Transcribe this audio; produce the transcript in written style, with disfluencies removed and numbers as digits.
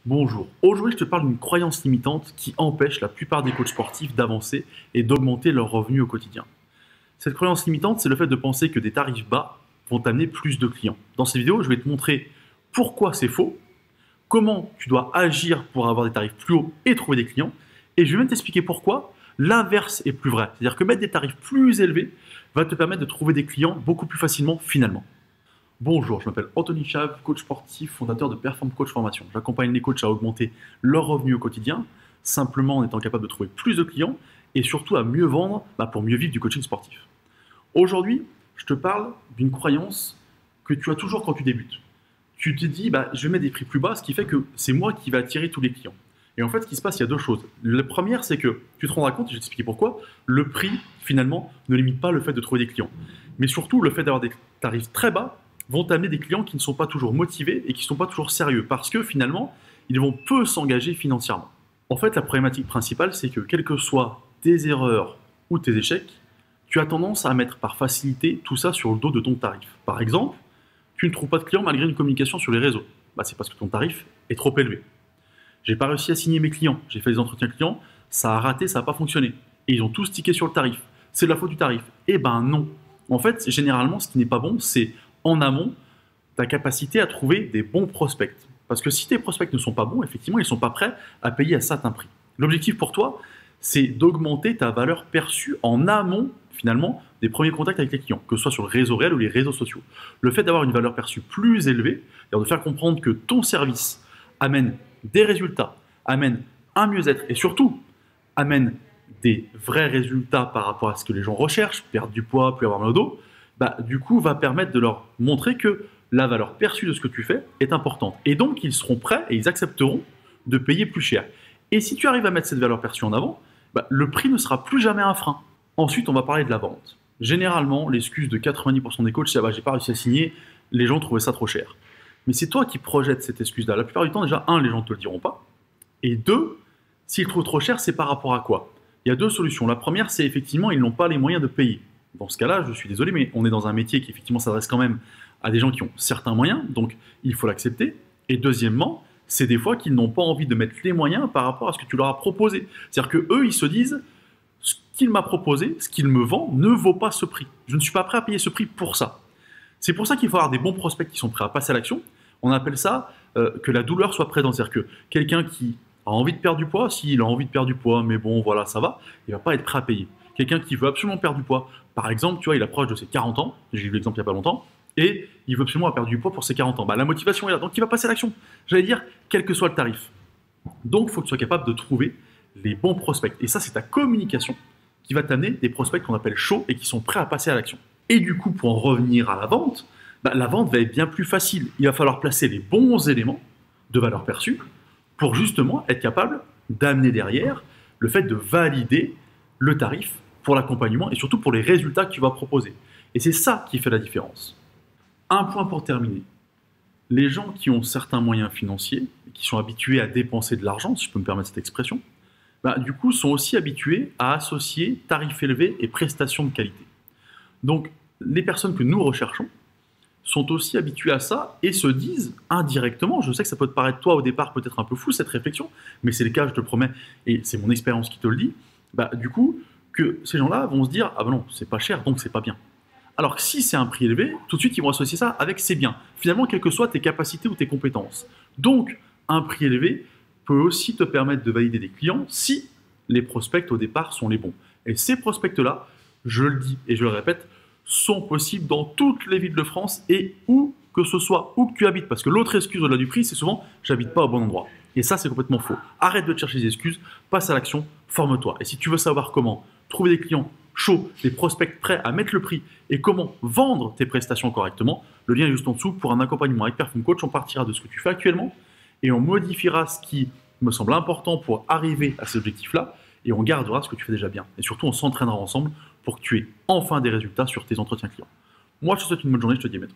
Bonjour, aujourd'hui je te parle d'une croyance limitante qui empêche la plupart des coachs sportifs d'avancer et d'augmenter leurs revenus au quotidien. Cette croyance limitante, c'est le fait de penser que des tarifs bas vont t'amener plus de clients. Dans cette vidéo, je vais te montrer pourquoi c'est faux, comment tu dois agir pour avoir des tarifs plus hauts et trouver des clients, et je vais même t'expliquer pourquoi l'inverse est plus vrai. C'est-à-dire que mettre des tarifs plus élevés va te permettre de trouver des clients beaucoup plus facilement finalement. Bonjour, je m'appelle Anthony Chave, coach sportif, fondateur de Perform Coach Formation. J'accompagne les coachs à augmenter leurs revenus au quotidien, simplement en étant capable de trouver plus de clients et surtout à mieux vendre pour mieux vivre du coaching sportif. Aujourd'hui, je te parle d'une croyance que tu as toujours quand tu débutes. Tu te dis, je vais mettre des prix plus bas, ce qui fait que c'est moi qui vais attirer tous les clients. Et en fait, ce qui se passe, il y a deux choses. La première, c'est que tu te rendras compte, et je vais t'expliquer pourquoi, le prix, finalement, ne limite pas le fait de trouver des clients. Mais surtout, le fait d'avoir des tarifs très bas vont t'amener des clients qui ne sont pas toujours motivés et qui ne sont pas toujours sérieux parce que finalement, ils vont peu s'engager financièrement. En fait, la problématique principale, c'est que quelles que soient tes erreurs ou tes échecs, tu as tendance à mettre par facilité tout ça sur le dos de ton tarif. Par exemple, tu ne trouves pas de clients malgré une communication sur les réseaux. C'est parce que ton tarif est trop élevé. J'ai pas réussi à signer mes clients, j'ai fait des entretiens clients, ça a raté, ça n'a pas fonctionné. Et ils ont tous tiqué sur le tarif. C'est de la faute du tarif. Eh ben non. En fait, généralement, ce qui n'est pas bon, c'est en amont ta capacité à trouver des bons prospects. Parce que si tes prospects ne sont pas bons, effectivement, ils ne sont pas prêts à payer à certain prix. L'objectif pour toi, c'est d'augmenter ta valeur perçue en amont, finalement, des premiers contacts avec les clients, que ce soit sur le réseau réel ou les réseaux sociaux. Le fait d'avoir une valeur perçue plus élevée, c'est-à-dire de faire comprendre que ton service amène des résultats, amène un mieux-être et surtout amène des vrais résultats par rapport à ce que les gens recherchent, perdre du poids, plus avoir mal au dos, du coup, va permettre de leur montrer que la valeur perçue de ce que tu fais est importante. Et donc, ils seront prêts et ils accepteront de payer plus cher. Et si tu arrives à mettre cette valeur perçue en avant, le prix ne sera plus jamais un frein. Ensuite, on va parler de la vente. Généralement, l'excuse de 90% des coachs, c'est j'ai pas réussi à signer, les gens trouvaient ça trop cher. Mais c'est toi qui projettes cette excuse-là. La plupart du temps, déjà, un, les gens ne te le diront pas. Et deux, s'ils trouvent trop cher, c'est par rapport à quoi? Il y a deux solutions. La première, c'est effectivement, ils n'ont pas les moyens de payer. Dans ce cas-là, je suis désolé, mais on est dans un métier qui effectivement s'adresse quand même à des gens qui ont certains moyens, donc il faut l'accepter. Et deuxièmement, c'est des fois qu'ils n'ont pas envie de mettre les moyens par rapport à ce que tu leur as proposé. C'est-à-dire qu'eux, ils se disent, ce qu'il m'a proposé, ce qu'il me vend, ne vaut pas ce prix. Je ne suis pas prêt à payer ce prix pour ça. C'est pour ça qu'il faut avoir des bons prospects qui sont prêts à passer à l'action. On appelle ça que la douleur soit présente. C'est-à-dire que quelqu'un qui a envie de perdre du poids, s'il a envie de perdre du poids, mais bon, voilà, ça va, il ne va pas être prêt à payer. Quelqu'un qui veut absolument perdre du poids, par exemple, tu vois, il approche de ses 40 ans, j'ai eu l'exemple il n'y a pas longtemps, et il veut absolument perdre du poids pour ses 40 ans. La motivation est là, donc il va passer à l'action. J'allais dire, quel que soit le tarif. Donc, il faut que tu sois capable de trouver les bons prospects. Et ça, c'est ta communication qui va t'amener des prospects qu'on appelle chauds et qui sont prêts à passer à l'action. Et du coup, pour en revenir à la vente va être bien plus facile. Il va falloir placer les bons éléments de valeur perçue pour justement être capable d'amener derrière le fait de valider le tarif pour l'accompagnement et surtout pour les résultats que tu vas proposer. Et c'est ça qui fait la différence. Un point pour terminer. Les gens qui ont certains moyens financiers, qui sont habitués à dépenser de l'argent, si je peux me permettre cette expression, du coup sont aussi habitués à associer tarifs élevés et prestations de qualité. Donc les personnes que nous recherchons sont aussi habituées à ça et se disent indirectement, je sais que ça peut te paraître toi au départ peut-être un peu fou cette réflexion, mais c'est le cas, je te le promets, et c'est mon expérience qui te le dit, du coup, que ces gens-là vont se dire « Ah non, c'est pas cher, donc c'est pas bien ». Alors que si c'est un prix élevé, tout de suite, ils vont associer ça avec « c'est bien ». Finalement, quelles que soient tes capacités ou tes compétences. Donc, un prix élevé peut aussi te permettre de valider des clients si les prospects au départ sont les bons. Et ces prospects-là, je le dis et je le répète, sont possibles dans toutes les villes de France et où que ce soit, où que tu habites. Parce que l'autre excuse au-delà du prix, c'est souvent « j'habite pas au bon endroit ». Et ça, c'est complètement faux. Arrête de te chercher des excuses, passe à l'action, forme-toi. Et si tu veux savoir comment trouver des clients chauds, des prospects prêts à mettre le prix et comment vendre tes prestations correctement, le lien est juste en dessous. Pour un accompagnement avec Perform Coach, on partira de ce que tu fais actuellement et on modifiera ce qui me semble important pour arriver à ces objectifs-là et on gardera ce que tu fais déjà bien. Et surtout, on s'entraînera ensemble pour que tu aies enfin des résultats sur tes entretiens clients. Moi, je te souhaite une bonne journée, je te dis à bientôt.